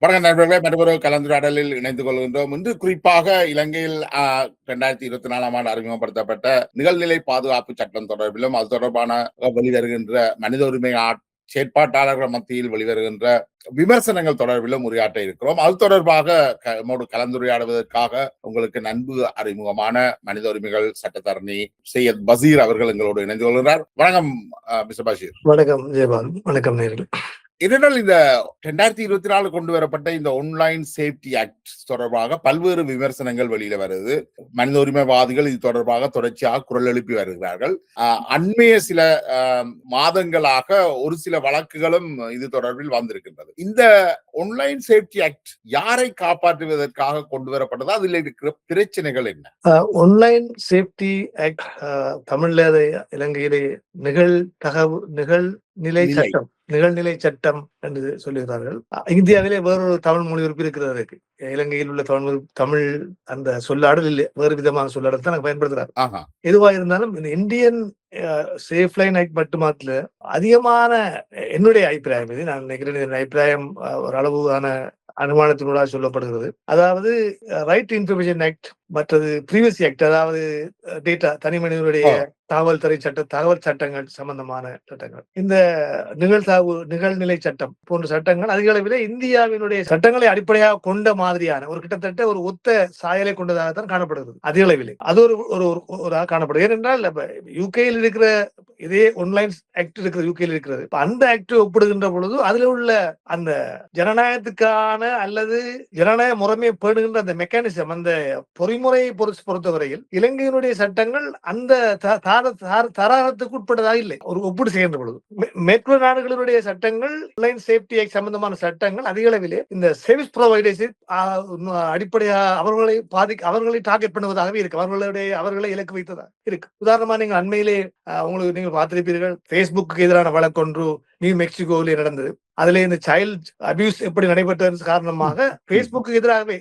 வணக்கம் நண்பர்களே, மற்றொரு கலந்துரையாடலில் இணைந்து கொள்கின்றோம். இன்று குறிப்பாக இலங்கையில் 2024 ஆண்டு அறிமுகப்படுத்தப்பட்ட நிகழ்நிலை பாதுகாப்பு சட்டம் தொடர்பிலும் அது தொடர்பான வெளிவருகின்ற மனித உரிமை செயற்பாட்டாளர்கள் மத்தியில் வெளிவருகின்ற விமர்சனங்கள் தொடர்பிலும் உரையாற்ற இருக்கிறோம். அது தொடர்பாக நம்மோடு கலந்துரையாடுவதற்காக உங்களுக்கு நன்கு அறிமுகமான மனித உரிமைகள் சட்டத்தரணி சையத் பசீர் அவர்கள் எங்களோடு இணைந்து கொள்கிறார். வணக்கம் மிஸ்டர் பஷீர். வணக்கம் ஜெயபால். வணக்கம் நேயர்களே. இதனால் இந்த 2024 கொண்டு வரப்பட்ட இந்த ஆன்லைன் சேஃப்டி ஆக்ட் தொடர்பாக பல்வேறு விமர்சனங்கள் வெளியில வருது. மனித உரிமைவாதிகள் இது தொடர்பாக தொடர்ச்சியாக குரல் எழுப்பி வருகிறார்கள். அண்மைய சில மாதங்களாக ஒரு சில வழக்குகளும் இது தொடர்பில் வந்திருக்கின்றது. இந்த ஆன்லைன் சேஃப்டி ஆக்ட் யாரை காப்பாற்றுவதற்காக கொண்டு வரப்பட்டது? அதில் இருக்கிற பிரச்சனைகள் என்ன? ஆன்லைன் சேஃப்டி ஆக்ட் தமிழ்ல இலங்கையிலே நிகழ்நிலை சட்டம் என்று சொல்லுகிறார்கள். இந்தியாவிலே வேறொரு தமிழ் மொழிபெயர்ப்பு இருக்கிறது. இலங்கையில் உள்ள தமிழ் அந்த சொல்லாடல் இல்லை, வேறு விதமான சொல்லாடல் தான் பயன்படுத்துறாரு. எதுவாக இருந்தாலும் இந்த இந்தியன் சேஃப் லைன் ஆக்ட் மட்டுமாத்துல அதிகமான என்னுடைய அபிப்பிராயம் இது. நான் நினைக்கிறேன் அபிப்பிராயம் ஒரு அளவான அனுமானத்தினூடாக சொல்லப்படுகிறது. அதாவது ரைட் டு இன்ஃபர்மேஷன் ஆக்ட், மற்றது பிரைவசி ஆக்ட், அதாவது டேட்டா தனிமனிதனுடைய தகவல் சட்டங்கள் சம்பந்தமான சட்டங்கள், இந்த நிகழ்நிலை சட்டம் போன்ற சட்டங்கள் அதிக அளவில் இந்தியாவினுடைய சட்டங்களை அடிப்படையாக கொண்ட மாதிரியான ஒரு கிட்டத்தட்ட ஒரு ஒத்த சாயலை கொண்டதாகத்தான் காணப்படுகிறது. அதிக அளவில் அது ஒரு காணப்படுது. ஏனென்றால் யூகேயில் இருக்கிற இதே ஆன்லைன் ஆக்ட் இருக்கிறது, யூகேயில் இருக்கிறது. அந்த ஆக்ட் ஒப்பிடுகின்ற பொழுது அதுல உள்ள அந்த ஜனநாயகத்துக்கான அல்லது ஜனநாயக முறைமையை பேணுகின்ற அந்த மெக்கானிசம், அந்த பொறிமுறையை பொறுத்தவரையில் இலங்கையினுடைய சட்டங்கள் அந்த தராரத்துக்கு உட்பட்டதாக இல்லை. ஒரு ஒப்பீடு செய்கின்ற பொழுது மேற்குள்ள நாடுகளினுடைய சட்டங்கள் ஆன்லைன் சேஃப்டி ஆக்ட் சம்பந்தமான சட்டங்கள் அதிக அளவிலே இந்த சர்வீஸ் ப்ரொவைடர்ஸ் அடிப்படையாக அவர்களை டார்கெட் பண்ணுவதாகவே இருக்கு. அவர்களை இலக்கு வைத்ததாக இருக்கு. உதாரணமா நீங்கள் அண்மையிலே உங்களுக்கு நீங்கள் பார்த்திருப்பீர்கள், பேஸ்புக்கு எதிரான வழக்கொன்று நியூ மெக்சிகோவிலே நடந்தது. அதுல இந்த சைல்ட் அபியூஸ் எப்படி நடைபெற்றது காரணமாக பேஸ்புக்கு எதிராகவே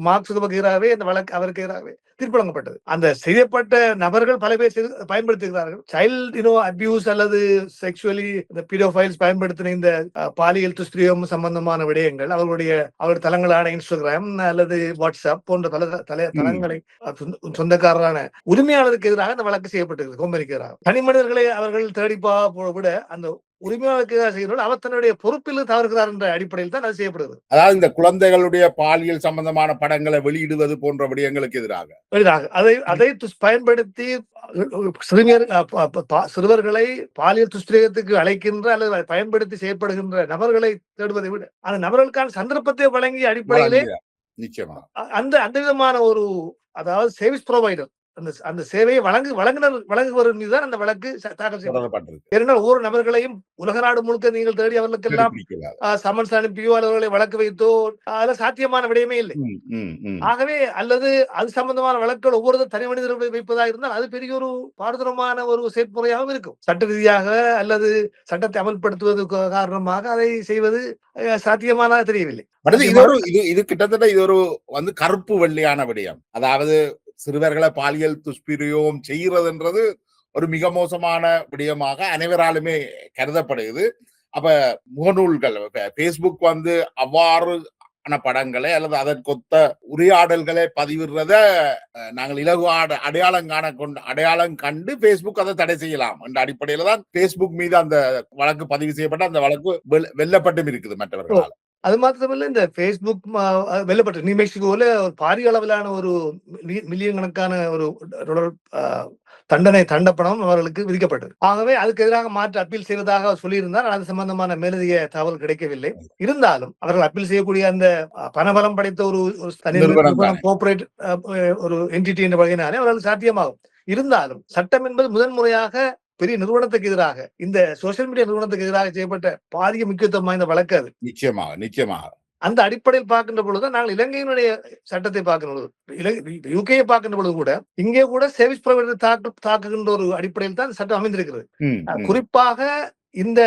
மார்க் சுகர்பர்க் எதிராகவே அந்த வழக்கு அவருக்கு எதிராகவே தீர்ப்பு வழங்கப்பட்டது. அந்த செய்யப்பட்ட நபர்கள் பல பேர் பயன்படுத்துகிறார்கள். சைல்ட் அபியூஸ் அல்லது செக்ஷுவலி இந்த பீடோஃபைல்ஸ் பயன்படுத்தின இந்த பாலியல் துஷ்பிரயோகம் சம்பந்தமான விடயங்கள் அவருடைய தளங்களான இன்ஸ்டாகிராம் அல்லது வாட்ஸ்அப் போன்ற தளங்களை சொந்தக்காரரான உரிமையாளருக்கு எதிராக அந்த வழக்கு செய்யப்பட்டிருக்கிறது. கம்பெனிக்கு எதிராக தனி மனிதர்களை அவர்கள் தேடிப்பா விட அந்த உரிமையாளருக்கு செய்கிறோம் அவர் தன்னுடைய பொறுப்பில் தவறுகிறார் என்ற அடிப்படையில் தான் அது செய்யப்படுகிறது. அதாவது இந்த குழந்தைகளுடைய பாலியல் சம்பந்தமான படங்களை வெளியிடுவது போன்ற விடயங்களுக்கு எதிராக அதை பயன்படுத்தி சிறுவர்களை பாலியல் துஷ்பிரயோகத்துக்கு அழைக்கின்ற அல்லது பயன்படுத்தி செயற்படுகின்ற நபர்களை தேடுவதை விட அந்த நபர்களுக்கான சந்தர்ப்பத்தை வழங்கிய அடிப்படையிலே நிச்சயமா அந்த விதமான ஒரு, அதாவது சர்வீஸ் ப்ரொவைடர் அந்த சேவையை வழங்குவதன் மீதுதான் அந்த வழக்கு தாக்கல் செய்யப்பட்டது. ஏனென்றால் ஒவ்வொரு நபர்களையும் உலக நாடு முழுக்க நீங்கள் தேடி அவர்களுக்கெல்லாம் சமன்ஸ் அனுப்பியோ அல்லவர்களை வழக்கு வைத்தோ அதெல்லாம் சாத்தியமான விடயமே இல்லை. ஆகவே அல்லது அது சம்பந்தமான வழக்குகள் ஒவ்வொரு தனி மனிதர்களை வைப்பதாக இருந்தால் அது பெரிய ஒரு பாரதூரமான ஒரு செயற்முறையாகவும் இருக்கும். சட்ட ரீதியாக அல்லது சட்டத்தை அமல்படுத்துவது காரணமாக அதை செய்வது சாத்தியமானதாக தெரியவில்லை. இது கிட்டத்தட்ட இது ஒரு கருப்பு வெள்ளையான விடயம். அதாவது சிறுவர்களை பாலியல் துஷ்பிரயோகம் செய்கிறதுன்றது ஒரு மிக மோசமான விடயமாக அனைவராலுமே கருதப்படுகிறது. அப்ப முகநூல்கள் பேஸ்புக் அவ்வாறு படங்களை அல்லது அதற்கொத்த உரையாடல்களை பதிவிடுறத நாங்கள் இலகுவான அடையாளம் கண்டு பேஸ்புக் அதை தடை செய்யலாம் என்ற அடிப்படையில தான் பேஸ்புக் மீது அந்த வழக்கு பதிவு செய்யப்பட்ட அந்த வழக்கு வெல்லப்பட்டும் இருக்குது மற்றவர்களால். அது மாத்திரமல்ல, இந்த பேஸ்புக் வெல்லப்பட்ட நியூ மெக்சிகோல ஒரு பாரிய அளவிலான ஒரு மில்லியன் கணக்கான ஒரு தண்டப்பணம் அவர்களுக்கு விதிக்கப்பட்டது. ஆகவே அதுக்கு எதிராக மாற்று அப்பீல் செய்வதாக சொல்லியிருந்தால் அது சம்பந்தமான மேலதிக தகவல் கிடைக்கவில்லை. இருந்தாலும் அவர்கள் அப்பீல் செய்யக்கூடிய அந்த பணபலம் படைத்த ஒரு கோஆபரேட் ஒரு என்டிட்டி என்ற வகையினாலே அவர்கள் சாத்தியமாகும். இருந்தாலும் சட்டம் என்பது முதன்முறையாக பெரிய நிறுவனத்துக்கு எதிராக, இந்த சோசியல் மீடியா நிறுவனத்துக்கு எதிராக செய்யப்பட்ட பாரிய முக்கியத்துவம் வாய்ந்த வழக்கு அது. நிச்சயமாக அந்த அடிப்படையில் பார்க்கின்ற பொழுது நாங்கள் இலங்கையினுடைய சட்டத்தை பார்க்கின்ற பொழுது, யூகேயை பார்க்கின்ற பொழுது கூட இங்கே கூட சர்வீஸ் ப்ரொவைடர் தாக்குகின்ற ஒரு அடிப்படையில் தான் சட்டம் அமைந்திருக்கிறது. குறிப்பாக இந்த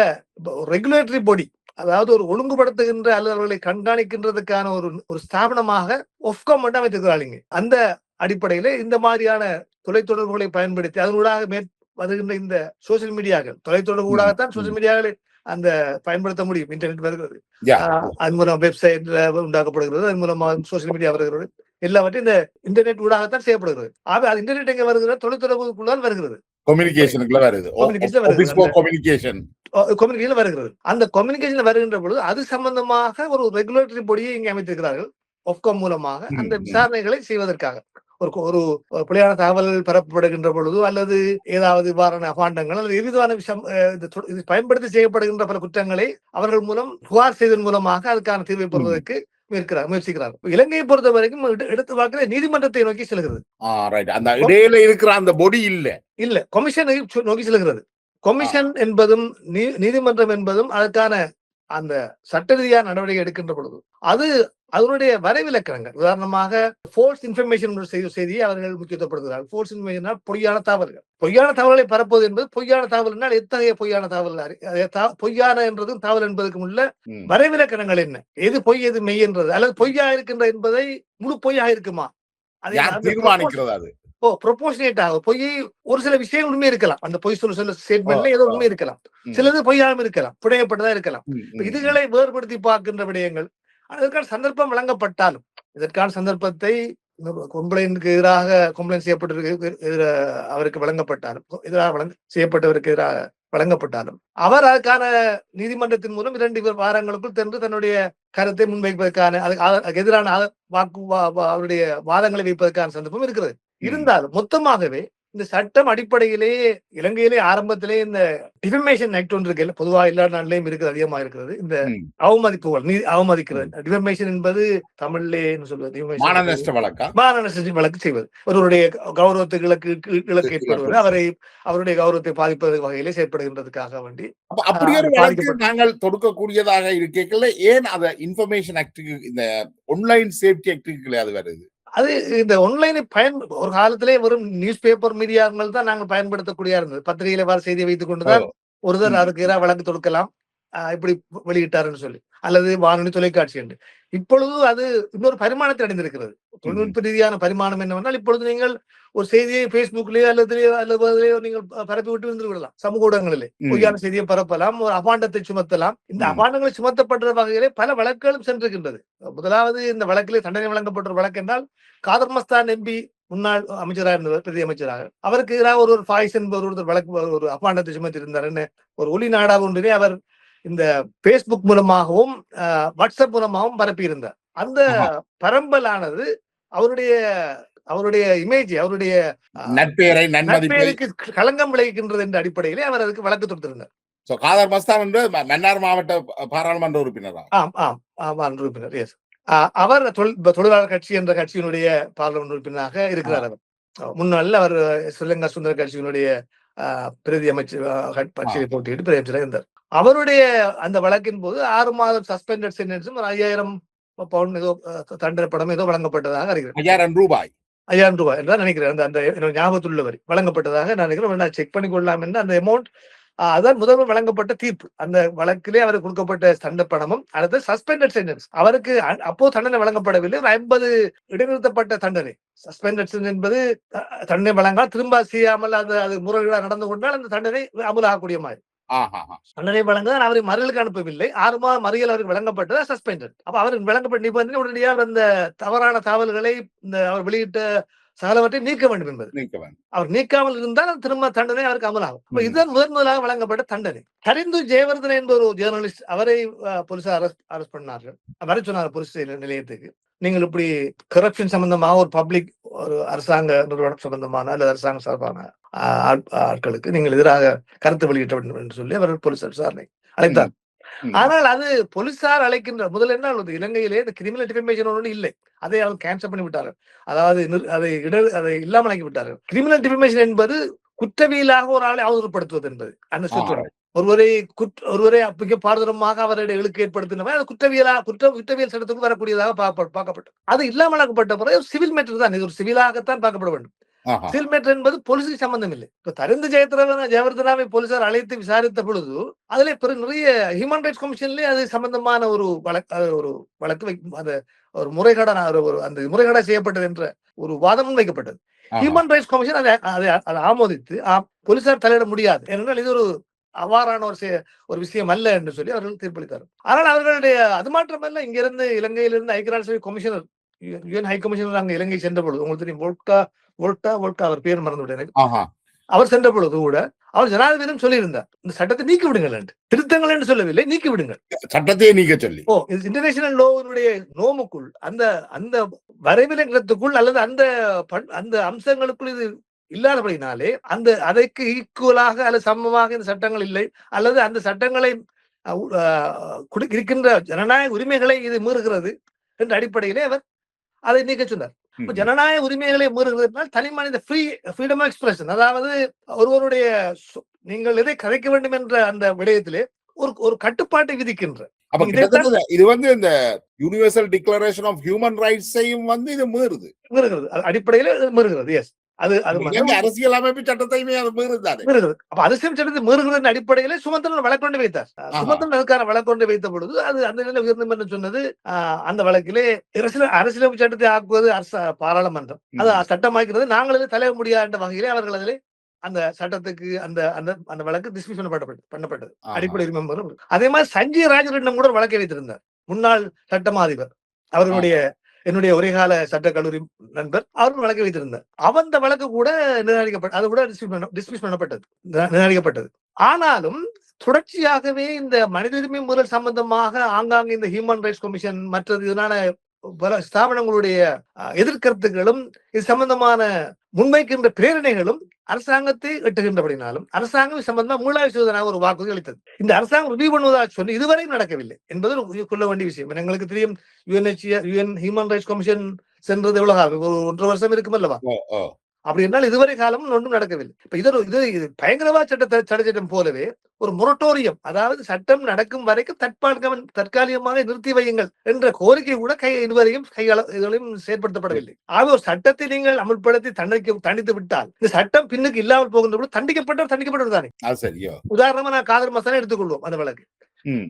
ரெகுலேட்டரி பாடி, அதாவது ஒரு ஒழுங்குபடுத்துகின்ற அல்லது அவர்களை கண்காணிக்கின்றதுக்கான ஒரு ஸ்தாபனமாக ஒஃப்காம் மட்டும் அமைத்திருக்கிறாங்க. அந்த அடிப்படையில இந்த மாதிரியான தொலைத்தொடர்புகளை பயன்படுத்தி அதனூடாக வருகின்ற இந்த சோசியல் மீடியாக்கள், தொலைத்தொடர்பு ஊடாகத்தான் சோசியல் மீடியாக்களை அந்த பயன்படுத்த முடியும். இன்டர்நெட் வருகிறது, Yeah. அது மூலம் வெப்சைட்ல உண்டாக்கப்படுகிறது, அது மூலமா சோசியல் மீடியா வருகிறது, எல்லாவற்றையும் இந்த இன்டர்நெட் ஊடாகத்தான் செய்யப்படுகிறது. ஆக அது இன்டர்நெட் எங்க வருகிறது? தொலைத்தொடர்புக்குள்ளால் வருகிறது, கம்யூனிகேஷனுக்குள்ள வருது. கம்யூனிகேஷன் ஆபீஸ் வருகிறது, கம்யூனிகேஷன் கம்யூனிகேஷன் வருகிறது. அந்த கம்யூனிகேஷன் வருகின்ற பொழுது அது சம்பந்தமாக ஒரு ரெகுலேட்டரி பொடியை இங்கே அமைத்திருக்கிறார்கள், ஒப்காம் மூலமாக அந்த விசாரணைகளை செய்வதற்காக. ஒரு பிழையான தகவல் பரப்பப்படுகின்ற பொழுது அல்லது ஏதாவது இவ்வாறான அபாண்டங்கள் அல்லது எவ்விதமான விஷயம் இது பயன்படுத்தி செய்யப்படுகின்ற பல குற்றங்களை அவர்கள் மூலம் புகார் செய்வதன் மூலமாக அதுக்கான தீர்வை பெறுவதற்கு முயற்சிக்கிறார். இலங்கையை பொறுத்த வரைக்கும் எடுத்து வாக்கில நீதிமன்றத்தை நோக்கி செல்கிறது. அந்த இடையில இருக்கிற அந்த பொடி இல்ல கமிஷனை நோக்கி செல்கிறது. கமிஷன் என்பதும் நீதிமன்றம் என்பதும் அதற்கான அந்த சட்ட ரீதியான நடவடிக்கை எடுக்கின்ற பொழுது அது அதனுடைய வரைவிலக்கணங்கள். உதாரணமாக ஃபோர்ஸ் இன்ஃபர்மேஷன் செய்தியை அவர்கள் முக்கியத்துவப்படுத்துகிறார்கள். ஃபோர்ஸ் இன்ஃபர்மேஷன் பொய்யான தகவல்கள், பொய்யான தகவல்களை பரப்புவது என்பது பொய்யான தகவல் எத்தகைய பொய்யான தகவல், பொய்யான என்றதும் தகவல் என்பதற்கு உள்ள வரைவிலக்கணங்கள் என்ன, எது பொய் எது மெய் என்றது, அல்லது பொய்யா இருக்கின்ற என்பதை முழு பொய்யா இருக்குமா, தீர்மானிக்கிறது. பொய் ஒரு சில விஷயம் உண்மை இருக்கலாம், அந்த பொய் சொல்ல ஸ்டேட்மெண்ட்ல ஏதோ உண்மை இருக்கலாம், சிலது பொய்யாமல் இருக்கலாம், புனையப்பட்டதா இருக்கலாம். இதுகளை வேறுபடுத்தி பார்க்கின்ற விடயங்கள். அதற்கான சந்தர்ப்பம் வழங்கப்பட்டாலும், இதற்கான சந்தர்ப்பத்தை கம்ப்ளைண்ட்க்கு எதிராக கம்ப்ளைண்ட் செய்யப்பட்டிருக்கு அவருக்கு வழங்கப்பட்டாலும், எதிராக செய்யப்பட்டவருக்கு எதிராக வழங்கப்பட்டாலும், அவர் அதுக்கான நீதிமன்றத்தின் மூலம் 2 வாரங்களுக்குள் சென்று தன்னுடைய கருத்தை முன்வைப்பதற்கான எதிரான அவருடைய வாதங்களை வைப்பதற்கான சந்தர்ப்பம் இருக்கிறது. இருந்தாலும் மொத்தமாகவே இந்த சட்டம் அடிப்படையிலேயே இலங்கையிலே ஆரம்பத்திலே இந்த டிஃபமேஷன் ஆக்ட் ஒன்று இருக்கு, பொதுவாக எல்லா நாட்டிலையும் இருக்குது, அதிகமா இருக்கிறது. இந்த அவமதிப்புகள், அவமதிக்கிறது, டிஃபமேஷன் என்பது தமிழ்லே என்ன சொல்வது, மான நஷ்ட வழக்கு செய்வது, ஒருவருடைய கௌரவத்துக்கு இலக்கு ஏற்படுவது, அவருடைய கௌரவத்தை பாதிப்பது வகையிலே செயற்படுகின்றதுக்காக வேண்டி அப்படி ஒரு வழக்கு நாங்கள் தொடுக்கக்கூடியதாக இருக்கல. ஏன் அத இன்ஃபர்மேஷன் ஆக்டுக்கு, இந்த ஆன்லைன் சேஃப்டி ஆக்டுக்கு அது வருது? அது இந்த ஆன்லைனை ஒரு காலத்திலே வெறும் நியூஸ் பேப்பர் மீடியாக்கள் தான் நாங்கள் பயன்படுத்தக்கூடிய இருந்தது. பத்திரிகையில வர செய்தியை வைத்துக் கொண்டுதான் ஒருத்தர் அதுக்கு எதிராக வழக்கு தொடுக்கலாம், இப்படி வெளியிட்டாருன்னு சொல்லி, அல்லது வானொலி தொலைக்காட்சி என்று. இப்பொழுது அது இன்னொரு பரிமாணத்தை அடைந்திருக்கிறது. தொழில்நுட்ப ரீதியான பரிமாணம் என்னவென்றால், இப்பொழுது நீங்கள் ஒரு செய்தியை பேஸ்புக்லயோ அல்லது நீங்கள் பரப்பி விட்டு இருந்து விடலாம், சமூக ஊடகங்களிலே பொய்யான செய்தியை பரப்பலாம், ஒரு அபாண்டத்தை சுமத்தலாம். இந்த அபாண்டங்களை சுமத்தப்படுற வகையிலே பல வழக்குகளும் சென்றிருக்கின்றது. முதலாவது இந்த வழக்கிலே தண்டனை வழங்கப்பட்ட வழக்கு என்றால், காதர் மஸ்தான் எம்பி, முன்னாள் அமைச்சராக இருந்தவர், பிரதி அமைச்சராக, அவருக்கு எதிராக ஒரு ஃபாய்ஸ் என்பவர் ஒருத்தர் வழக்கு, ஒரு அபாண்டத்தை சுமத்தி இருந்தார். ஒரு ஒளி நாடாக ஒன்றிலே அவர் இந்த பேஸ்புக் மூலமாகவும் வாட்ஸ்அப் மூலமாகவும் பரப்பி இருந்தார். அந்த பரம்பலானது அவருடைய இமேஜ், அவருடைய நட்பெயருக்கு களங்கம் விளைவிக்கின்றது என்ற அடிப்படையிலே அவர் அதுக்கு வழக்கு தொடுத்திருந்தார். காதர் மஸ்தான் என்று மன்னார் மாவட்ட பாராளுமன்ற உறுப்பினர். உறுப்பினர். எஸ், அவர் தொழிலாளர் கட்சி என்ற கட்சியினுடைய பார்லிமெண்ட் உறுப்பினராக இருக்கிறார். அவர் முன்னாள் அவர் ஸ்ரீலங்கா சுதந்திர கட்சியினுடைய பிரதி அமைச்சர் கட்சியை போட்டியிட்டு பிரதி அமைச்சராக இருந்தார். அவருடைய அந்த வழக்கின் போது 6 மாதம் சஸ்பெண்டட் சென்டென்ஸும் 5000 பவுண்ட் ஏதோ தண்டனை படம் ஏதோ வழங்கப்பட்டதாக அறிகிறேன். 5000 ரூபாய் என்றால் நினைக்கிறேன். அந்த ஞாபகத்தில் உள்ளவரை வழங்கப்பட்டதாக நான் நினைக்கிறேன். செக் பண்ணி கொள்ளலாம் என்று அந்த அமௌண்ட், அதான் முதல்வர் வழங்கப்பட்ட தீர்ப்பு. அந்த வழக்கிலே அவருக்கு கொடுக்கப்பட்ட தண்டனை பணமும், அடுத்து சஸ்பெண்டட் சென்டென்ஸ், அவருக்கு அப்போ தண்டனை வழங்கப்படவில்லை, 50 இடைநிறுத்தப்பட்ட தண்டனை. சஸ்பெண்டட் சென்டென்ஸ் என்பது தண்டனை வழங்கால் திரும்ப செய்யாமல் அது முறைகளாக நடந்து கொண்டால் அந்த தண்டனை அமலாகக்கூடிய மாதிரி தண்டனை வழங்குதான். அவரை மறியலுக்கு அனுப்பவில்லை, 6 மாதம் மறியல் அவருக்கு வழங்கப்பட்டது சஸ்பெண்டட். அப்ப அவருக்கு வழங்கப்பட்ட நிபந்தனை உடனடியாக அந்த தவறான தகவல்களை அவர் வெளியிட்ட சகலவற்றை நீக்க வேண்டும் என்பது. அவர் நீக்காமல் இருந்தால் திரும்ப தண்டனை அவருக்கு அமலாகும். இதுதான் முதலாக வழங்கப்பட்ட தண்டனை. ஹரிந்து ஜெயவர்தன் என்ற ஒரு ஜேர்னலிஸ்ட், அவரை போலீசார் அரெஸ்ட் பண்ணார்கள். வர சொன்னார் போலீஸ் நிலையத்துக்கு. நீங்கள் இப்படி கரப்ஷன் சம்பந்தமாக ஒரு பப்ளிக், ஒரு அரசாங்க நிறுவனம் சம்பந்தமான அல்லது அரசாங்க சார்பான ஆட்களுக்கு நீங்கள் எதிராக கருத்து வெளியிட்ட வேண்டும் என்று சொல்லி அவர் போலீசார் விசாரணை அழைத்தார். ஆனால் அது போலீசார் அழைக்கின்ற முதல் என்ன, இலங்கையிலே இந்த கிரிமினல் டிஃபமேஷன் ஒன்று இல்லை, அதை அவர் கேன்சல் பண்ணி விட்டார்கள். அதாவது அதை இல்லாமல் ஆக்கி விட்டார்கள். கிரிமினல் டிஃபமேஷன் என்பது குற்றவியலாக ஒரு ஆளை அவதூறுப்படுத்துவது என்பது. அந்த சுற்றம் ஒருவரை மிக பாரதூரமாக அவருடைய இழுக்கு ஏற்படுத்தினவை அது குற்றவியல் சட்டத்துக்கு வரக்கூடியதாக பார்க்கப்பட்டது. அது இல்லாமலாக்கப்பட்ட பிறகு சிவில் மேட்டர் தான், இது ஒரு சிவிலாகத்தான் பார்க்கப்பட வேண்டும். சிவில் மேட்டர் என்பது போலீஸுக்கு சம்பந்தம் இல்லை. இப்ப தரிந்து ஜெயவர்தனாவை போலீசார் அழைத்து விசாரித்த பொழுது அதுல நிறைய ஹியூமன் ரைட்ஸ் கமிஷன்லயே அது சம்பந்தமான ஒரு வழக்கு ஒரு முறைகேடான அந்த முறைகேடா செய்யப்பட்டது என்ற ஒரு வாதமும் வைக்கப்பட்டது. ஹியூமன் ரைட்ஸ் கமிஷன் அதை ஆமோதித்து போலீசார் தலையிட முடியாது, ஏனென்றால் இது ஒரு அவ்வாறான ஒரு விஷயம் அல்ல என்று சொல்லி அவர்கள் தீர்ப்பளித்தார். ஆனால் அவர்களுடைய அது மாத்திரமல்ல, இங்கிருந்து இலங்கையிலிருந்து ஐக்கிய நாடு சபை கமிஷனர், யுஎன் ஹை கமிஷனர் அங்க இலங்கை சென்ற பொழுது, உங்களுக்கு தெரியும், வோல்டா அவர் பேர் மறந்து விட்டேன். அவர் சென்ற பொழுது கூட அவர் ஜனாதிபதியும் சொல்லியிருந்தார், இந்த சட்டத்தை நீக்கி விடுங்கள் என்று. திருத்தங்கள் என்று சொல்லவில்லை, நீக்கி விடுங்கள், சட்டத்தையே நீக்க சொல்லி. இன்டர்நேஷனல் லோவினுடைய நோமுக்குள், அந்த அந்த வரைவிலக்கணத்துக்குள் அல்லது அந்த அம்சங்களுக்குள் இது இல்லாதபடினாலே அதற்கு ஈக்குவலாக அல்லது சமமாக இந்த சட்டங்கள் இல்லை, அல்லது அந்த சட்டங்களை இருக்கின்ற ஜனநாயக உரிமைகளை இது மீறுகிறது என்ற அடிப்படையிலே அவர் அதை நீக்க சொன்னார். ஜனநாயக உரிமைகளை மீறுகிறதுனால் தனி மனித ஃப்ரீடம் ஆஃப் எக்ஸ்பிரஷன், அதாவது ஒருவருடைய நீங்கள் எதை கதைக்க வேண்டும் என்ற அந்த விடயத்திலே ஒரு கட்டுப்பாட்டை விதிக்கின்ற, இது இந்த யூனிவர்சல் டிக்ளரேஷன் ஆஃப் ஹியூமன் ரைட்ஸையும் இது மீறுகிறது, அடிப்படையில் மீறுகிறது. எஸ், அது அரசியல் அமைப்பு சட்டத்தையுமே அது மீறுகிறது. அப்ப அரசியல் சட்டத்தை மீறுகிறதன் அடிப்படையில சுமந்திரன் வழக்கொண்டு வைத்தார். சுமந்திரன் அதுக்கான வழக்கொண்டு வைத்த பொழுது அது அந்த நிலையில் உயர்நீதிமன்றம் சொன்னது, அந்த வழக்கிலே அரசியலமைப்பு சட்டத்தை ஆக்குவது பாராளுமன்றம், அது சட்டமாக்கிறது, நாங்களே தலைய முடியாது என்ற வகையிலே அவர்கள் அதிலே அந்த சட்டத்துக்கு அந்த வழக்கு டிஸ்மிஸ் பண்ணப்பட்டது. அடிப்படை உரிமை. அதே மாதிரி சஞ்சய் ராஜரட்னம் கூட வழக்கை வைத்திருந்தார், முன்னாள் சட்டமா அதிபர், அவர்களுடைய என்னுடைய ஒரேகால சட்ட கல்லூரி நண்பர், அவர்கள் வழக்கு வைத்திருந்தார். அந்த வழக்கு கூட நிராகரிக்கப்பட்டது, அது கூட டிஸ்மிஸ் பண்ணப்பட்டது, நிராகரிக்கப்பட்டது. ஆனாலும் தொடர்ச்சியாகவே இந்த மனித உரிமை மீறல் சம்பந்தமாக ஆங்காங்கே இந்த ஹியூமன் ரைட்ஸ் கமிஷன் மற்றது இதனால பல ஸ்தாபனங்களுடைய எதிர்கருத்துகளும் இது சம்பந்தமான முன்வைக்கின்ற பிரேரணைகளும் அரசாங்கத்தை எட்டுகின்றபடினாலும் அரசாங்கம் சம்பந்தமா மூலாவிசுவதனாக ஒரு வாக்குறுதி அளித்தது. இந்த அரசாங்கம் ரிவ்யூ பண்ணுவதாக சொல்லி இதுவரை நடக்கவில்லை என்பது கொள்ள வேண்டிய விஷயம். எங்களுக்கு தெரியும், யுஎன் ஹியூமன் ரைட்ஸ் கமிஷன் சென்றது எவ்வளவு காலம், 1.5 வருஷம் இருக்கும் அல்லவா? அப்படி என்றால் இதுவரை காலம் ஒன்றும் நடக்கவில்லை. இப்ப இது பயங்கரவாத சட்டம் போலவே ஒரு மொரட்டோரியம், அதாவது சட்டம் நடக்கும் வரைக்கும் தற்காலிகமாக நிறுத்தி வையுங்கள் என்ற கோரிக்கை கூட இதுவரையும் செயற்படுத்தப்படவில்லை. ஆக ஒரு சட்டத்தை நீங்கள் அமல்படுத்தி தண்டித்து விட்டால் இந்த சட்டம் பின்னுக்கு இல்லாமல் போகின்ற போது தண்டிக்கப்பட்டவர் தானே. உதாரணமா நான் காதர் மசாலா எடுத்துக்கொள்வோம். அந்த வழக்கு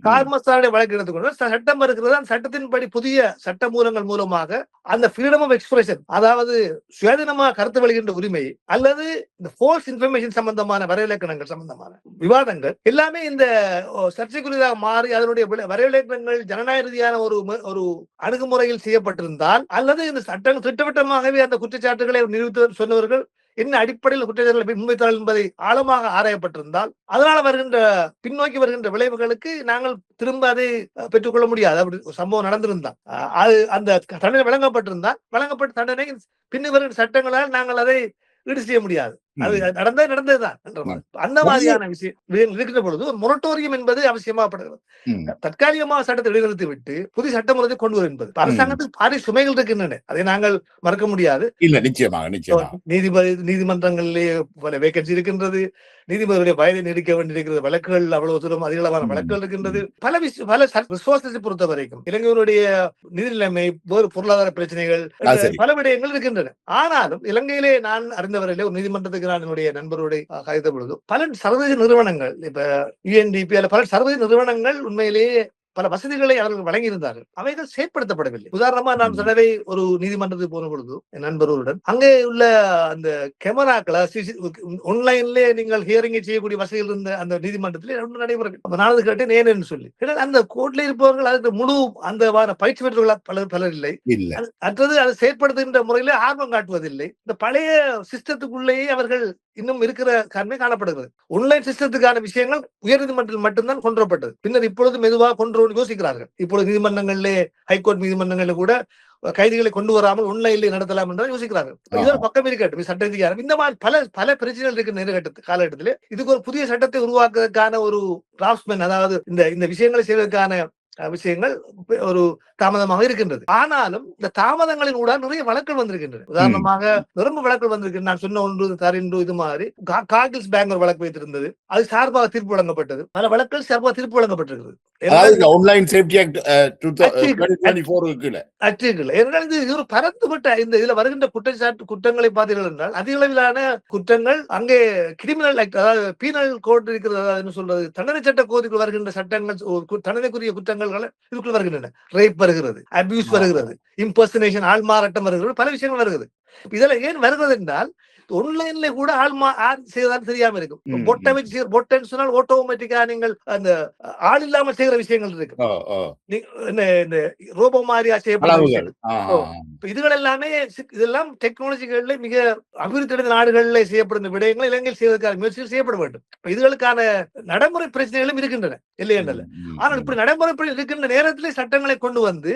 கார்மஸ்தானுடைய வழக்கு எடுத்துக்கொண்டு சட்டம் இருக்கிறது, அந்த சட்டத்தின்படி புதிய சட்ட மூலங்கள் மூலமாக அந்த ஃப்ரீடம் ஆஃப் எக்ஸ்பிரஷன், அதாவது சுயாதீனமாக கருத்து வெளியின்ற உரிமை அல்லது இந்த ஃபோல்ஸ் இன்ஃபர்மேஷன் சம்பந்தமான வரைவிலக்கணங்கள் சம்பந்தமான விவாதங்கள் எல்லாமே இந்த சர்ச்சைக்குரியதாக மாறி அதனுடைய வரைவிலக்கணங்கள் ஜனநாயக ரீதியான ஒரு அணுகுமுறையில் செய்யப்பட்டிருந்தால், அல்லது இந்த சட்டம் திட்டவட்டமாகவே அந்த குற்றச்சாட்டுகளை நிரூபித்து சொன்னவர்கள் என்ன அடிப்படையில் குற்றச்சாட்டுகளை முன்வைத்தார்கள் என்பதை ஆழமாக ஆராயப்பட்டிருந்தால், அதனால வருகின்ற பின்னோக்கி வருகின்ற விளைவுகளுக்கு நாங்கள் திரும்ப அதை பெற்றுக்கொள்ள முடியாது. அப்படி சம்பவம் நடந்திருந்தால், அது அந்த தண்டனை வழங்கப்பட்ட தண்டனை பின்னர் வருகின்ற சட்டங்களால் நாங்கள் அதை ஈடு செய்ய முடியாது. அது நடந்ததுதான். அந்த மாதிரியான விஷயம் இருக்கின்ற பொழுது ஒரு மொரட்டோரியம் என்பது அவசியமாகப்படுகிறது. தற்காலிகமாக சட்டத்தை இடைநிறுத்தி விட்டு புதிய சட்டமுறை கொண்டு வரும் என்பது அரசாங்கத்துக்கு பாரிய சுமைகள் இருக்கின்றன, அதை நாங்கள் மறக்க முடியாது. நீதிமன்றங்களிலே பல வேகன்சி இருக்கின்றது, நீதிபதியுடைய வயதை நீடிக்க வேண்டியிருக்கிறது, வழக்குகள் அவ்வளவு தூரம் அதிகளவான வழக்குகள் இருக்கின்றது. பல ரிசோர்சஸ் பொறுத்த வரைக்கும் இலங்கையினுடைய நிதி நிலைமை, பொருளாதார பிரச்சனைகள், பல விடயங்கள் இருக்கின்றன. ஆனாலும் இலங்கையிலே நான் அறிந்தவரையிலே ஒரு நீதிமன்றத்துக்கு நான் என்னுடைய நண்பருடைய கதைத்த பொழுது பல சர்வதேச நிறுவனங்கள், இப்ப யுஎன்டிபி பல சர்வதேச நிறுவனங்கள் உண்மையிலேயே பல வசதிகளை அவர்கள் வழங்கியிருந்தார்கள், அவைகள் செயற்படுத்தப்படவில்லை. உதாரணமா நான் தடவை ஒரு நீதிமன்றத்துக்கு போன பொழுது என் நண்பர்களுடன் அங்கே உள்ள அந்த கேமராக்களை ஆன்லைன்ல நீங்கள் ஹியரிங்கை செய்யக்கூடிய வசதிகள் இருந்த அந்த நீதிமன்றத்தில் நடைபெறும். நான் கேட்டேன் ஏன்னு சொல்லி, அந்த கோர்ட்ல இருப்பவர்கள் அதுக்கு முழு அந்த பயிற்சி பெற்றவர்கள் பலர் இல்லை. அடுத்தது அதை செயற்படுத்துகின்ற முறையில ஆர்வம் காட்டுவதில்லை. இந்த பழைய சிஸ்டத்துக்குள்ளேயே அவர்கள் இன்னும் இருக்கிற காரணமே காணப்படுகிறது. ஆன்லைன் சிஸ்டத்துக்கான விஷயங்கள் உயர் நீதிமன்றத்தில் மட்டும்தான் கொண்டு வரப்பட்டது. பின்னர் இப்பொழுது மெதுவாக கொண்டு யோசிக்கிறார்கள். இப்பொழுது நீதிமன்றங்களிலே, ஹைகோர்ட் நீதிமன்றங்களில் கூட கைதிகளை கொண்டு வராமல் ஆன்லைன்ல நடத்தலாம் என்று யோசிக்கிறார்கள். இதோட பக்கம் இருக்கட்டும், சட்ட அதிகாரம், இந்த மாதிரி பல பிரச்சனைகள் இருக்கு. காலகட்டத்திலே இதுக்கு ஒரு புதிய சட்டத்தை உருவாக்குவதற்கான ஒரு டிராஃப்ட்மேன், அதாவது இந்த விஷயங்களை செய்வதற்கான விஷயங்கள் ஒரு தாமதமாக இருக்கின்றது. ஆனாலும் இந்த தாமதங்களின் கூட நிறைய வழக்குகள் வந்திருக்கின்றன. உதாரணமாக நிரம்ப வழக்குகள் வந்திருக்கின்றன. நான் சொன்ன ஒன்று தரின்று இது மாதிரி காகில்ஸ் பேங்க் ஒரு வழக்கு வைத்திருந்தது, அது சார்பாக தீர்ப்பு வழங்கப்பட்டது. பல வழக்குகள் சார்பாக தீர்ப்பு வழங்கப்பட்டிருக்கிறது. இது ஒரு பரந்துபட்ட இதுல வருகின்ற குற்றங்களை பார்த்தீர்கள் என்றால் அதிக அளவிலான குற்றங்கள் அங்கே கிரிமினல் ஆக்ட், அதாவது பீனல் கோட் இருக்கிறது, அதாவது என்ன சொல்றது, தண்டனை சட்ட கோதிக்குள் வருகின்ற சட்டங்கள், தண்டனைக்குரிய குற்றங்கள் இதுக்குள்ள வருகின்றன. ரேப் வருகிறது, அபியூஸ் வருகிறது, இம்பர்சனேஷன், ஆள்மாறாட்டம் வருகிறது, பல விஷயங்கள் வருகிறது. இதுல ஏன் வருகிறது என்றால் ஆன்லைன்ல கூட ஆள் செய்யதான் தெரியாம இருக்கும். பொட்டை வச்சு பொட்டைன்னு சொன்னால் ஆட்டோமேட்டிக்கா நீங்கள் அந்த ஆள் இல்லாம செய்கிற விஷயங்கள் இருக்கு. இந்த ரோபோ மாதிரியா செய்யப்பட்ட விஷயங்கள் இதுகள் எல்லாமே இதெல்லாம் டெக்னாலஜிகள்ல மிக அபிவிருத்தி அடைந்த நாடுகளில் செய்யப்படும் விடயங்கள் இலங்கையில் செய்வதற்கான முயற்சிகள் செய்யப்பட வேண்டும். இதுகளுக்கான நடைமுறை பிரச்சனைகளும் இருக்கின்றன இல்லை என்றல்ல. ஆனால் இப்படி நடைமுறை இருக்கின்ற நேரத்திலே சட்டங்களை கொண்டு வந்து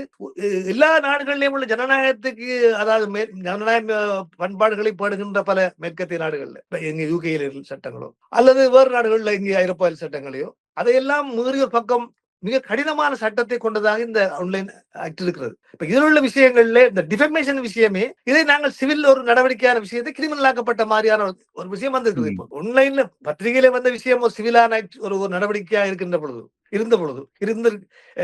எல்லா நாடுகளிலும் உள்ள ஜனநாயகத்துக்கு அதாவது ஜனநாயக பண்பாடுகளை படுகின்ற பல மேற்கத்திய நாடுகள்ல எங்க யூகேயில் சட்டங்களோ அல்லது வேறு நாடுகள்ல இங்கே ஐரோப்பாவில் சட்டங்களையோ அதையெல்லாம் மீறி ஒரு பக்கம் மிக கடினமான சட்டத்தை கொண்டதாக இந்த ஆன்லைன் ஆக்ட் இருக்கிறது. இப்ப இதில் உள்ள விஷயங்கள்ல இந்த டிஃபமேஷன் விஷயமே இதை நாங்கள் சிவில் ஒரு நடவடிக்கையான விஷயத்தை கிரிமினல் ஆக்கப்பட்ட மாதிரியான ஒரு விஷயம் வந்திருக்குது. இப்போ ஆன்லைன்ல பத்திரிகையில வந்த விஷயம் ஒரு சிவிலான ஒரு நடவடிக்கையா இருக்கின்ற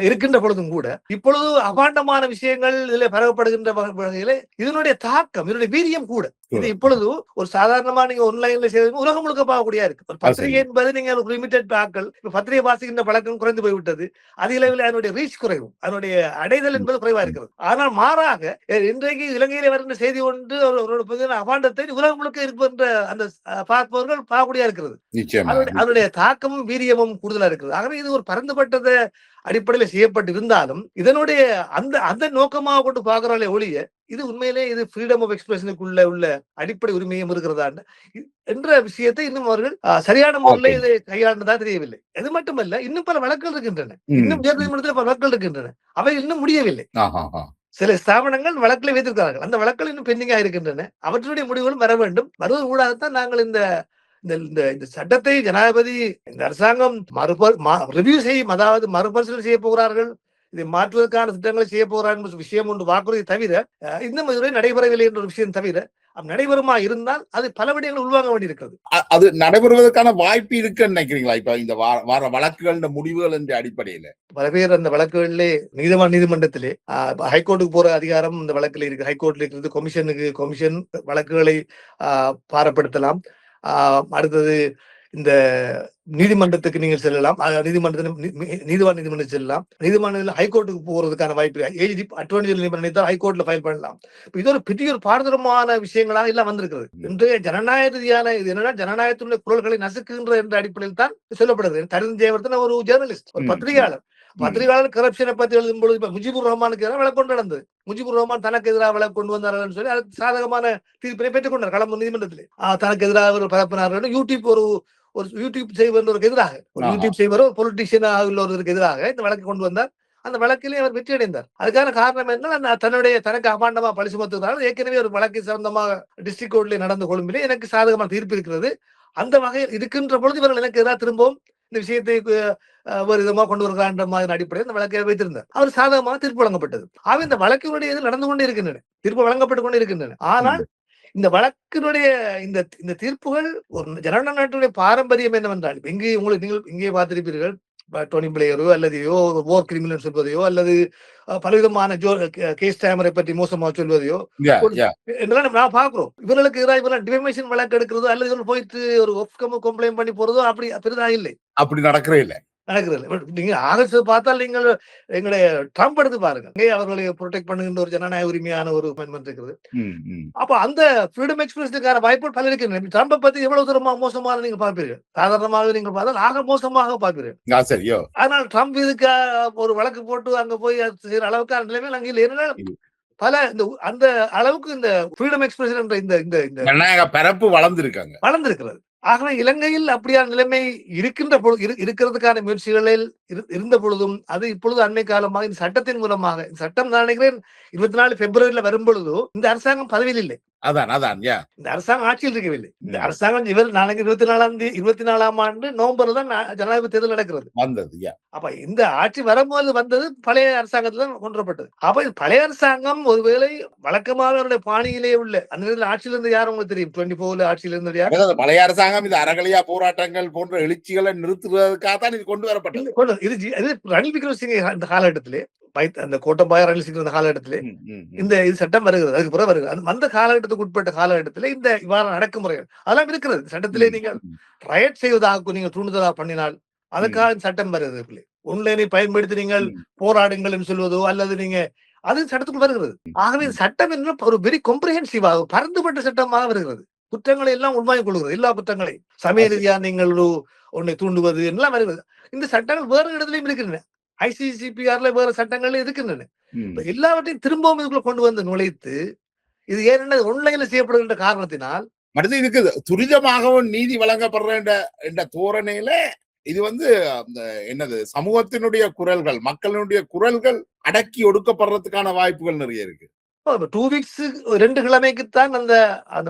இருக்கின்ற பொழுதும் கூட இப்பொழுது அபாண்டமான விஷயங்கள் இதுல பரவப்படுகின்ற வகையில இதனுடைய தாக்கம் இதனுடைய வீரியம் கூட இது இப்பொழுது ஒரு சாதாரணமா நீங்க ஆன்லைன்ல செய்வது உலகம் முழுக்க பார்க்கக்கூடிய இருக்கு. ஒரு பத்திரிகை என்பது நீங்க ஒரு லிமிடெட் ஆக்கள் பத்திரிகை வாசிக்கின்ற பழக்கம் குறைந்து போய்விட்டது. அதிக அளவில் அதனுடைய ரீச் குறைவு, அதனுடைய அடைதல் என்பது குறைவா இருக்கிறது. ஆனால் மாறாக இன்றைக்கு இலங்கையில வருகின்ற செய்தி ஒன்று அபாண்டத்தை உலகம் முழுக்க இருக்கின்ற அந்த பார்ப்பவர்கள் பார்க்கக்கூடிய இருக்கிறது. அதனுடைய தாக்கமும் வீரியமும் கூடுதலா இருக்கிறது. ஆகவே இது ஒரு பரந்துபட்டத அடிப்படையில் செய்யப்பட்டு இருந்தாலும் இதனுடைய அந்த நோக்கமாக கொண்டு பார்க்கிறாலே ஒழிய இது உண்மையிலே இது ஃப்ரீடம் ஆஃப் எக்ஸ்பிரஷனுக்குள்ள உள்ள அடிப்படை உரிமையும் இருக்கிறதா என்ற விஷயத்தை இன்னும் அவர்கள் சரியான முறையில் இதை கையாண்டதா தெரியவில்லை. அது மட்டுமல்ல, இன்னும் பல வழக்குகள் இருக்கின்றன. இன்னும் உயர்நீதிமன்றத்தில் பல வழக்குகள் இருக்கின்றன. அவை இன்னும் முடியவில்லை. சில ஸ்தாபனங்கள் வழக்கில் வைத்திருக்கிறார்கள். அந்த வழக்குகள் இன்னும் பெண்டிங்கா இருக்கின்றன. அவற்றுடைய முடிவுகளும் வர வேண்டும். வருவது ஊடாகத்தான் நாங்கள் இந்த சட்டத்தை ஜனாதிபதி இந்த அரசாங்கம் ரிவ்யூ செய்யும், அதாவது மறுபரிசீலனை செய்ய போகிறார்கள், இதை மாற்றுவதற்கான திட்டங்களை செய்ய போகிறார்கள் விஷயம் ஒன்று வாக்குறுதி தவிர இந்த முறை நடைபெறவில்லை என்ற ஒரு விஷயம் தவிர நடைபெறுமா இருந்தால் அது பல விடயங்கள் உள்வாங்க வேண்டியிருக்கிறது. அது நடைபெறுவதற்கான வாய்ப்பு இருக்குன்னு நினைக்கிறீங்களா? இப்ப இந்த வார வழக்குகள் முடிவுகள் என்ற அடிப்படையில பல பேர் அந்த வழக்குகளிலே நீதிமன்றத்திலே ஹைகோர்ட்டுக்கு போற அதிகாரம் இந்த வழக்கில் இருக்கு. ஹைகோர்ட்ல இருக்கிறது கொமிஷன் வழக்குகளை பாரப்படுத்தலாம். அடுத்தது இந்த நீதிமன்றத்துக்கு நீங்கள் செல்லலாம். நீதிமன்றம் செல்லலாம். நீதிமன்றத்தில் ஹைகோர்ட்டுக்கு போறதுக்கான வாய்ப்பு ஏஜி அட்டர்னி ஜெனரல் நினைத்தால் ஹைகோர்ட்ல ஃபைல் பண்ணலாம். இது ஒரு பெரிய ஒரு பாரதூரமான விஷயங்களாக எல்லாம் வந்திருக்கிறது. இன்றைய ஜனநாயக ரீதியான இது என்னன்னா ஜனநாயகத்தினுடைய குரல்களை நசுக்குகின்ற என்ற அடிப்படையில் தான் சொல்லப்படுது. தருண் ஜெயவர்தன் ஒரு ஜேர்னலிஸ்ட், ஒரு பத்திரிகையாளர் கரப்ஷனை பத்தி எழுதும் பொழுது இப்ப முஜிபுர் ரஹ்மானுக்கு எதிராக வழக்கு கொண்டு நடந்தது. முஜிபுர் ரஹ்மான் தனக்கு எதிராக வழக்கு கொண்டு வந்தார்கள் சொல்லி அதுக்கு சாதகமான தீர்ப்பினை பெற்றுக் கொண்டார் கொழும்பு நீதிமன்றத்திலே. தனக்கு எதிராக பரப்பினார்கள். யூடியூப் செய்வதற்கு எதிராக யூடியூப் செய்வரோ பொலிட்டிஷியனாக உள்ளவருக்கு எதிராக இந்த வழக்கு கொண்டு வந்தார். அந்த வழக்கிலே அவர் வெற்றி அடைந்தார். அதுக்கான காரணம் என்ன? தனக்கு அபாண்டமா பழி சுமத்துகிறார். ஏற்கனவே ஒரு வழக்கு சம்பந்தமாக டிஸ்ட்ரிக்ட் கோர்ட்ல நடந்த கொழும்பிலே எனக்கு சாதகமான தீர்ப்பு இருக்கிறது. அந்த வகையில் இருக்கின்ற பொழுது இவர்கள் எனக்கு எதிராக திரும்பவும் இந்த விஷயத்தை ஒரு விதமாக கொண்டு வருகின்ற மாதிரி அடிப்படையில் இந்த வழக்கை வைத்திருந்தார். அவர் சாதகமாக தீர்ப்பு வழங்கப்பட்டது. ஆக இந்த வழக்கினுடைய இது நடந்து கொண்டே இருக்கின்றன, தீர்ப்பு வழங்கப்பட்டுக் கொண்டே இருக்கின்றன. ஆனால் இந்த வழக்கினுடைய இந்த தீர்ப்புகள் ஒரு ஜனநாயக நாட்டுடைய பாரம்பரியம் என்னவென்றால் நீங்கள் இங்கே பார்த்திருப்பீர்கள், டோனி பிளேயரோ அல்லது ஓர் கிரிமினல் சொல்வதையோ அல்லது பலவிதமான கேஸ் டைமரை பற்றி மோசமாக சொல்வதையோ என்றெல்லாம் நான் பாக்குறோம். இவர்களுக்கு எதிராக டிஃபமேஷன் வழக்கு எடுக்கிறதோ அல்லது இவர்கள் போயிட்டு ஒரு கம்ப்ளைண்ட் பண்ணி போறதோ அப்படி பெரிதாக இல்லை, அப்படி நடக்கிறது இல்லை. நீங்க ஆகஸ்ட் பார்த்தால் நீங்கள் எங்களுடைய ட்ரம்ப் எடுத்து பாருங்க, அவர்களை ப்ரொடெக்ட் பண்ணுகின்ற ஒரு ஜனநாயக உரிமையான ஒரு அமெண்ட்மெண்ட் இருக்குது. அப்ப அந்த ஃப்ரீடம் எக்ஸ்பிரஷனுக்கான வாய்ப்புகள் பல இருக்கு. ட்ரம்பை பத்தி எவ்வளவு தூரமா மோசமாக நீங்க பார்ப்பீர்கள், சாதாரணமாக நீங்கள் பார்த்தால் ஆக மோசமாக பார்ப்பீர்கள். ஆனால் ட்ரம்ப் இதுக்கு ஒரு வழக்கு போட்டு அங்க போய் செய்யற அளவுக்கான நிலைமை அங்கே இல்லை. பல அந்த அளவுக்கு இந்த ஃப்ரீடம் எக்ஸ்பிரஷன் என்ற இந்த பரப்பு வளர்ந்திருக்கிறது. ஆகவே இலங்கையில் அப்படியான நிலைமை இருக்கிறதுக்கான முயற்சிகளில் இருந்த பொழுதும் அது இப்பொழுது அண்மை காலமாக இந்த சட்டத்தின் மூலமாக, சட்டம் நான் நினைக்கிறேன் 24 பிப்ரவரியில வரும் பொழுது இந்த அரசாங்கம் பதவியில் இல்லை. இந்த அரசாங்கம் ஆட்சியில் இருக்கவில்லை. இந்த அரசாங்கம் நாளைக்கு 24ஆம் ஆண்டு நவம்பர்ல தான் ஜனாதிபதி தேர்தல் நடக்கிறது. அப்ப இந்த ஆட்சி வரும்போது வந்தது பழைய அரசாங்கத்துல கொன்றப்பட்டது. அப்ப பழைய அரசாங்கம் ஒருவேளை வழக்கமாக பாணியிலே உள்ள அந்த ஆட்சியில இருந்து யாரும் உங்களுக்கு தெரியும், 24 ஆட்சியில இருந்து யார் பழைய அரசாங்கம் இது அறகலியா போராட்டங்கள் போன்ற எழுச்சிகளை நிறுத்துவதற்காக தான் இது கொண்டு வரப்பட்டது. இது ரணில் விக்ரமசிங்கே அந்த காலகட்டத்திலே, அந்த கோட்டபாய ரணில் சிங் காலகட்டத்திலே இந்த இது சட்டம் வருகிறது. அதுக்கு பிறகு வருகிறது. அந்த காலகட்டத்துக்கு உட்பட்ட காலகட்டத்திலே இந்த இவ்வாறு அடக்குமுறைகள் அதெல்லாம் இருக்கிறது. சட்டத்திலே நீங்கள் ரயட் செய்வதாக நீங்கள் தூண்டுதலாக பண்ணினால் அதுக்காக சட்டம் வருகிறது. ஆன்லைனை பயன்படுத்தி நீங்கள் போராடுங்கள் என்று சொல்வதோ அல்லது நீங்க அது சட்டத்துக்குள் வருகிறது. ஆகவே சட்டம் என்ற ஒரு வெரி காம்ப்ரிஹென்சிவாக பரந்துபட்ட சட்டமாக வருகிறது. குற்றங்களை எல்லாம் உள்வாங்கிக் கொள்கிறது. எல்லா குற்றங்களையும் சமய ரீதியா நீங்கள் ஒன்றை தூண்டுவது எல்லாம் வருகிறது. இந்த சட்டங்கள் வேறு இடத்திலையும் இருக்கின்றன. ICCPRல வேற சட்டங்கள் இருக்கின்றன. எல்லாவற்றையும் திரும்பவும் இதுக்குள்ள கொண்டு வந்து நுழைத்து இது ஏனென்ன ஒன்லைன்ல செய்யப்படுகின்ற காரணத்தினால் அடுத்து இதுக்கு துரிதமாகவும் நீதி வழங்கப்படுற என்ற தோரணையில இது வந்து அந்த என்னது சமூகத்தினுடைய குரல்கள், மக்களுடைய குரல்கள் அடக்கி ஒடுக்கப்படுறதுக்கான வாய்ப்புகள் நிறைய இருக்கு. 2 வீக்ஸ் 2 கிழமைக்குத்தான் அந்த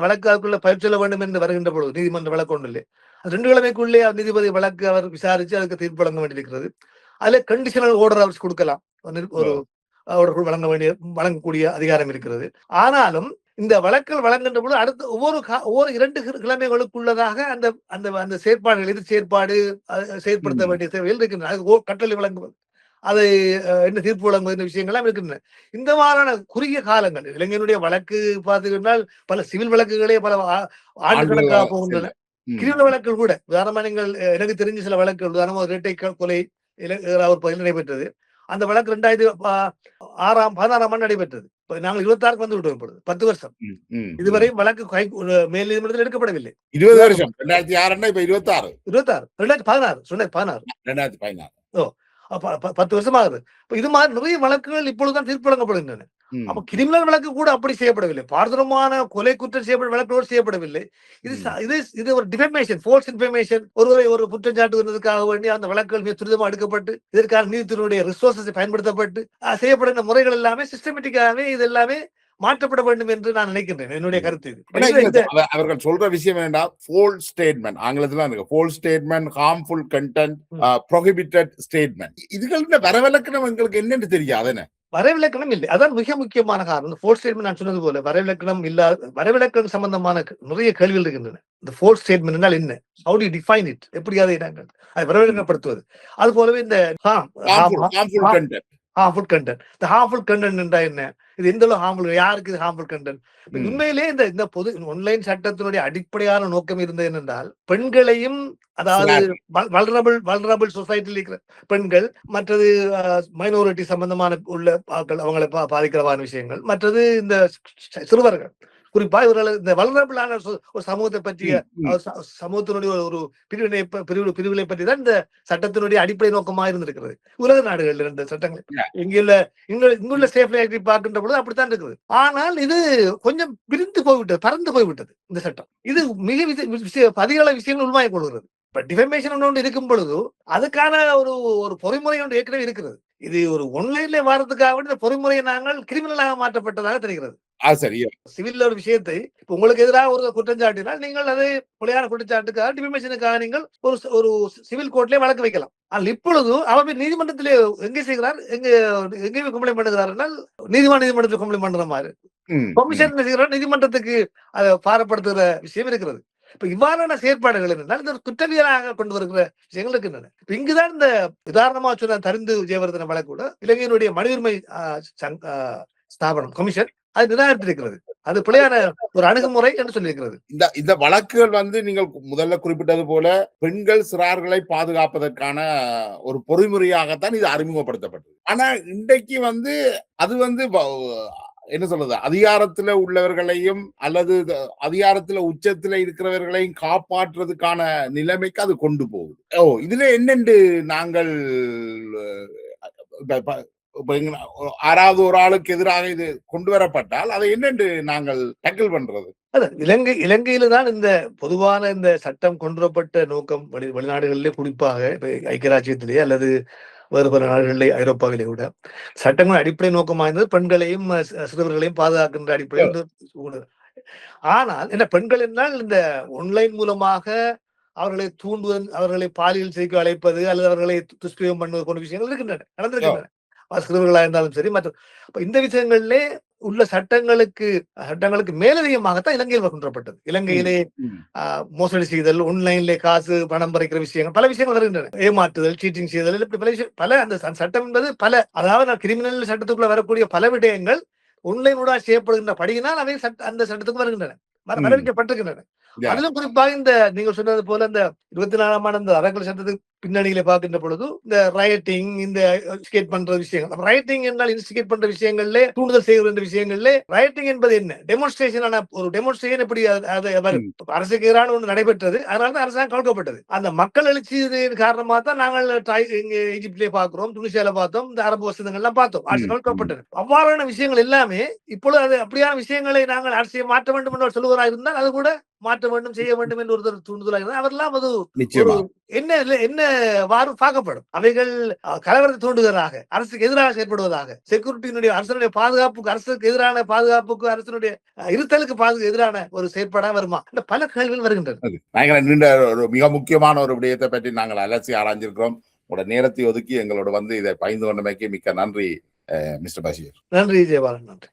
வழக்கு அதுக்குள்ள பயிற்சி சொல்ல வேண்டும் என்று வருகின்ற பொழுது நீதிமன்ற வழக்கு ஒன்று இல்லை. 2 கிழமைக்குள்ளே நீதிபதி வழக்கு அவர் விசாரிச்சு அதுக்கு தீர்ப்பு வழங்க வேண்டியிருக்கிறது. அதுல கண்டிஷனல் ஆர்டர் அவர்ஸ் கொடுக்கலாம். ஒரு ஆர்டர் வழங்கக்கூடிய அதிகாரம் இருக்கிறது. ஆனாலும் இந்த வழக்குகள் வழங்குகின்ற பொழுது அடுத்த ஒவ்வொரு 2 கிழமைகளுக்குள்ளதாக அந்த அந்த அந்த செயற்பாடுகள் எதிர் செயற்பாடு செயற்படுத்த வேண்டிய தேவைகள் இருக்கின்றன. கட்டளை வழங்குவது, அதை என்ன தீர்ப்பு வழங்குவது விஷயங்கள்லாம் இருக்கின்றன. இந்த மாதிரியான குறுகிய காலங்கள் இளைஞனுடைய வழக்கு பார்த்தீங்கன்னா பல சிவில் வழக்குகளே பல ஆண்டுகணக்காக போகின்றன. கிரிமினல் வழக்குகள் கூட உதாரணமா நீங்கள் எனக்கு தெரிஞ்ச சில வழக்குகள் உதாரணமா இரட்டை கொலை ஒரு பகுதியில் நடைபெற்றது. அந்த வழக்கு 2016 நடைபெற்றது. நாங்கள் 26 வந்து விட்டோம். இப்பொழுது 10 வருஷம் இதுவரை வழக்கு மேல் நீதிமன்றத்தில் எடுக்கப்படவில்லை. 20 வருஷம் 2006 இப்ப 26 2016 10 வருஷம் ஆகுது. இது மாதிரி நிறைய வழக்குகள் இப்பொழுதுதான் தீர்ப்பு வழங்கப்படுகின்றன. அப்ப கிரிமினல் வழக்கு கூட அப்படி செய்யப்படவில்லை. பாரதூரமான கொலை குற்றம் செய்யப்பட்ட வழக்கோடு செய்யப்படவில்லை. இது ஒரு டிஃபமேஷன், ஃபால்ஸ் இன்ஃபர்மேஷன், ஒருவரை ஒரு குற்றம் சாட்டுவதற்காக வேண்டி அந்த வழக்குகள் மிக துரிதமாக எடுக்கப்பட்டு இதற்கான நீதித்துறையுடைய ரிசோர்சஸ் பயன்படுத்தப்பட்டு செய்யப்படுகின்ற முறைகள் எல்லாமே சிஸ்டமேட்டிக்காகவே இது எல்லாமே மாற்றப்பட வேண்டும் என்று நான் நினைக்கின்றேன். என்னுடைய கருத்து இது. அவர்கள் சொல்ற விஷயம் வேண்டாம், ஃபோல்ஸ் ஸ்டேட்மெண்ட் ஆங்கிலத்துல இருக்கு. False statement, harmful content, prohibited statement. இதுகளோட வரவிலக்கணம் எங்களுக்கு என்னன்னு தெரியாது. வரைவிலக்கணம் இல்லை. அதான் மிக முக்கியமான காரணம். ஃபோல்ஸ் ஸ்டேட்மெண்ட் நான் சொன்னது போல வரைவிலக்கணம் இல்லாத வரைவிலக்கணம் சம்பந்தமான நிறைய கேள்விகள் இருக்கின்றன. இந்த ஃபோல்ஸ் ஸ்டேட்மெண்ட் என்றால் என்ன? How to define it? எப்படி அதை நாங்கள் அதை வரைவிலக்கணப்படுத்துவது? அது போலவே இந்த ஹார்ம்ஃபுல் கண்டென்ட். இந்த ஹார்ம்ஃபுல் கண்டென்ட் என்றால் என்ன? இது எந்த அளவு ஹார்ம்ஃபுல், யாருக்கு இது ஹார்ம்ஃபுல் கண்டென்ட்? உண்மையிலே இந்த பொது ஆன்லைன் சட்டத்தினுடைய அடிப்படையான நோக்கம் இருந்தது என்னென்றால் பெண்களையும், அதாவது வல்னரபிள் சொசைட்டியில் இருக்கிற பெண்கள், மற்றது மைனாரிட்டி சம்பந்தமான உள்ள அவங்களை பாதிக்கிறவான விஷயங்கள், மற்றது இந்த சிறுவர்கள், குறிப்பா இவர்கள் இந்த வல்னரபிளான ஒரு சமூகத்தை பற்றிய சமூகத்தினுடைய ஒரு பிரிவுகளை பற்றி தான் இந்த சட்டத்தினுடைய அடிப்படை நோக்கமாக இருந்திருக்கிறது. உலக நாடுகள் இருந்த சட்டங்கள் இங்குள்ள சேஃப்டி ஆக்ட் பார்க்கின்ற பொழுது அப்படித்தான் இருக்குது. ஆனால் இது கொஞ்சம் விரிந்து போய்விட்டது, பறந்து போய்விட்டது இந்த சட்டம். இது மிக அதிக விஷயங்கள் உள்வாங்கிக் கொள்கிறது. இப்ப டிஃபமேஷன் ஒன்று இருக்கும் பொழுது அதுக்கான ஒரு பொறிமுறை ஒன்று ஏற்கனவே இருக்கிறது. இது ஒரு ஒன்லைன்ல வாரத்துக்காக இந்த பொறிமுறையை நாங்கள் கிரிமினலாக மாற்றப்பட்டதாக தெரிகிறது. சிவில் ஒரு விஷயத்தை உங்களுக்கு எதிராக ஒரு குற்றச்சாட்டினால் நீங்கள் அதை கொலையான குற்றச்சாட்டுக்காக டிஃபமேஷனுக்காக நீங்கள் ஒரு சிவில் கோர்ட்லயே வழக்கு வைக்கலாம். ஆனால் இப்பொழுது அவர் நீதிமன்றத்திலே எங்கே செய்கிறார், எங்கே கம்ப்ளைண்ட் பண்ணுகிறார், நீதிமன்றத்தில் கம்ப்ளைண்ட் பண்ற மாதிரி கமிஷன் செய்கிறார், நீதிமன்றத்துக்கு அதை பாரப்படுத்துகிற விஷயம் இருக்கிறது. இப்ப இவ்வாறான செயற்பாடுகள் இருந்தால் இந்த குற்றவியலாக கொண்டு வருகிற விஷயங்கள் இருக்கின்றன. இப்ப இங்குதான் இந்த உதாரணமா சொன்ன தரிந்து விஜயவர்தன வழக்கு கூட இலங்கையினுடைய மனித உரிமை ஸ்தாபனம் கமிஷன் அது நிராகரித்திருக்கிறது. அது பிழையான ஒரு அணுகுமுறை என்று சொல்லியிருக்கிறது. இந்த வழக்குகள் நீங்கள் முதல்ல குறிப்பிட்டது போல பெண்கள் சிறார்களை பாதுகாப்பதற்கான ஒரு பொறிமுறையாகத்தான் இது அறிமுகப்படுத்தப்பட்டது. ஆனா இன்றைக்கு அது என்ன சொல்றது, அதிகாரத்துல உள்ளவர்களையும் அல்லது அதிகாரத்துல உச்சத்துல இருக்கிறவர்களையும் காப்பாற்றுறதுக்கான நிலைமைக்கு அது கொண்டு போகுது. இதுல என்னென்று நாங்கள் ஆறாவது ஒரு ஆளுக்கு எதிராக இது கொண்டு வரப்பட்டால் அதை என்னென்று நாங்கள் டேக்கிள் பண்றது? இலங்கையில தான் இந்த பொதுவான இந்த சட்டம் கொண்டுவரப்பட்ட நோக்கம் வெளிநாடுகளிலே, குறிப்பாக ஐக்கிய ராஜ்யத்திலேயே அல்லது வேறு பல நாடுகளிலே, ஐரோப்பாவிலே கூட சட்டங்கள் அடிப்படை நோக்கமாக இருந்தது பெண்களையும் சிறுவர்களையும் பாதுகாக்கின்ற அடிப்படையில். ஆனால் என்ன பெண்கள் என்றால் இந்த ஆன்லைன் மூலமாக அவர்களை தூண்டுவது, அவர்களை பாலியல் செய்ய அழைப்பது அல்லது அவர்களை துஷ்பிரயோகம் பண்ணுவது போன்ற விஷயங்கள் இருக்கின்றன, நடந்திருக்கின்றன. சிறுவர்களாக இருந்தாலும் சரி. இந்த விஷயங்களிலே உள்ள சட்டங்களுக்கு மேலதிகமாகத்தான் இலங்கையில் கொண்டுவரப்பட்டது. இலங்கையிலே மோசடி செய்தல், ஆன்லைன்ல காசு பணம் பறிக்கிற விஷயங்கள், பல விஷயங்கள் வருகின்றன. ஏமாற்றுதல், சீட்டிங் செய்தல், இப்படி பல அந்த சட்டம் என்பது பல, அதாவது கிரிமினல் சட்டத்துக்குள்ள வரக்கூடிய பல விடயங்கள் ஆன்லைனோட செய்யப்படுகின்ற படியினால் அவை அந்த சட்டத்துக்கு வருகின்றன, வரவிக்கப்பட்டிருக்கின்றன. அதிலும் குறிப்பாக இந்த நீங்கள் சொன்னது போல இந்த 24ஆம் ஆண்டு அறக்கலை சட்டத்துக்கு பின்னணியில பார்க்கின்ற பொழுது இந்த ரயட்டிங், இந்த இன்ஸ்டிகேட் பண்ற விஷயங்கள், ரயட்டிங் என்றால் இன்ஸ்டிகேட் பண்ற விஷயங்கள்ல, தூண்டுதல் செய்கிற விஷயங்கள்ல ரயட்டிங் என்பது என்ன? டெமான்ஸ்ட்ரேஷனான ஒரு டெமான்ஸ்ட்ரேஷன் எப்படி அது வரும்? அரசுக்கு எதிரான ஒன்று நடைபெற்றது, அதனால தான் அரசாங்கம் கவிழ்க்கப்பட்டது. அந்த மக்கள் எழுச்சி காரணமாக தான் நாங்கள் ஈஜிப்ட்லயே பார்க்கிறோம், துனிசியால பார்த்தோம், இந்த அரபு வசதங்கள்லாம் பார்த்தோம். அரசு கவிழ்க்கப்பட்டது. அவ்வாறான விஷயங்கள் எல்லாமே இப்பொழுது அது அப்படியான விஷயங்களை நாங்கள் அரசியல் மாற்ற வேண்டும் என்று சொல்லுவதாக இருந்தால் அது கூட மாற்ற வேண்டும், செய்ய வேண்டும் என்று ஒருத்தர் தூண்டுதலாக இருந்தால் அவரெல்லாம் அது ஒரு என்னவாறு பார்க்கப்படும். அவைகள் கலவரத்தை தூண்டுவதாக, அரசுக்கு எதிராக செயற்படுவதாக, செக்யூரிட்டியினுடைய அரசனுடைய பாதுகாப்புக்கு, அரசுக்கு எதிரான பாதுகாப்புக்கு, அரசனுடைய இருத்தலுக்கு எதிரான ஒரு செயற்பாடாக வருமா? இந்த பல கேள்விகள் வருகின்றன. ஒரு மிக முக்கியமான ஒரு விடயத்தை பற்றி நாங்கள் அலசி ஆராய்ஞ்சிருக்கிறோம். உங்களோட நேரத்தை ஒதுக்கி எங்களோட வந்து இதை பகிர்ந்து கொண்டமைக்கு மிக்க நன்றி மிஸ்டர் பஷீர். நன்றி ஜெயபாலன். நன்றி.